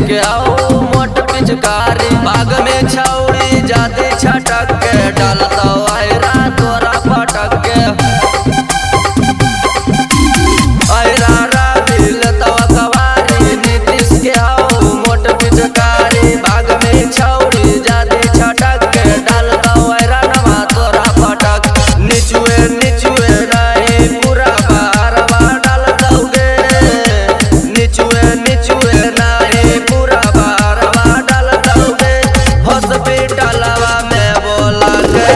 के आओ मोट पिचकारी बाग में छौड़ी जाते छटक के डालता आयरा तोरा पटक के आयरा राबिल तवा कवारी नीतीश के आओ मोट पिचकारी बाग में छौड़ी जाते छटक के डालता आयरा नवा तोरा पटक निचुए निचुए नहीं पूरा बारवा डाल दोगे निचुए निचुए नहीं पूरा बारवा डाल दोगे हॉस्पिटलवा में बोला के